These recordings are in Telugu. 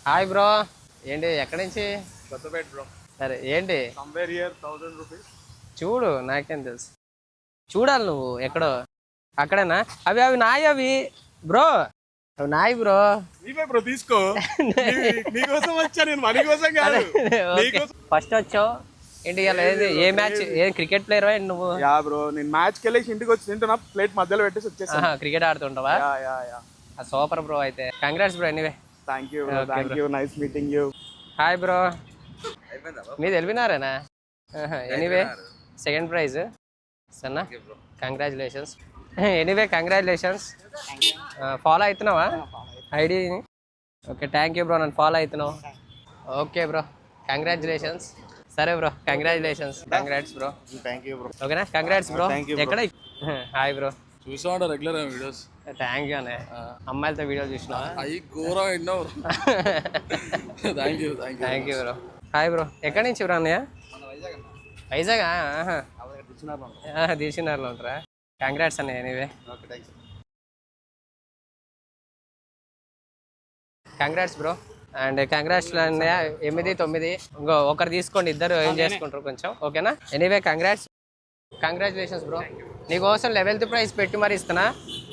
Hi bro. ఏంటి ఎక్కడి నుంచి? కొత్తపేట బ్రో. సరే ఏంటి సంవేర్ హియర్ 1000 రూపీస్. చూడు, నాకేం తెలుసు. చూడాలి నువ్వు ఎక్కడో అక్కడేనా? అవి అవి నాయి అవి బ్రో, అవి నాయి బ్రో. నీవే బ్రో తీసుకో. నీకోసం వచ్చా నేను, మనీ కోసం కాదు. ఫస్ట్ వచ్చావు ఏంటి? ఇవాళ ఏ మ్యాచ్? ఏం క్రికెట్ ప్లేయర్ నువ్వు? యా బ్రో, నేను మ్యాచ్కి వెళ్ళేసి ఇంటికి వచ్చి తింటున్నా, ప్లేట్ మధ్యలో పెట్టేసి వచ్చేసాను. క్రికెట్ ఆడుతుంటావా? Super bro. అయితే congrats bro. Anyway thank you, nice meeting you. Hi bro. మీది వెళ్ళినారేనా? ఎనీవే సెకండ్ ప్రైజ్ సన్నా. కంగ్రాచులేషన్స్. Anyway congratulations. ఫాలో అవుతున్నావా ఐడిని? Okay, thank you bro. నన్ను ఫాలో అవుతున్నావు. Okay bro, congratulations. సరే bro, congratulations. Congrats bro. Thank you bro. ఓకేనా? Congrats bro. ఎక్కడ? Hi bro. చూసాడు రెగ్యులర్ వీడియోస్. థ్యాంక్ యూ అనే. అమ్మాయిలతో వీడియో చూసినా? అవి ఘోరం ఎన్నో. Thank you bro. Hi bro. ఎక్కడి నుంచి బ్రో అన్నయ్య? వైజాగ్. దిల్సినార్లో ఉంటారా? కంగ్రాట్స్ అన్నయ్య. Anyway congrats bro. And congrats అన్నయ్య. 8, 9 ఇంకో ఒకరు తీసుకోండి, ఇద్దరు ఏం చేసుకుంటారు కొంచెం. ఓకేనా? Anyway congratulations bro. నీకోసం 11th ప్రైజ్ పెట్టి మరి ఇస్తున్నా.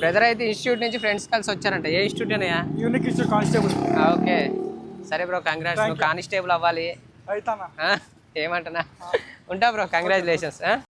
బ్రదర్ అయితే ఇన్స్టిట్యూట్ నుంచి ఫ్రెండ్స్ కలిసి వచ్చారంట. ఏ ఇన్స్టిట్యూట్ అన్నయ్య? Unique institute constable. ఓకే సరే బ్రో, కంగ్రాట్స్. నువ్వు కానిస్టేబుల్ అవ్వాలి. అయితానా? ఏమంటున్నా? ఉంటా బ్రో. కంగ్రాచులేషన్స్.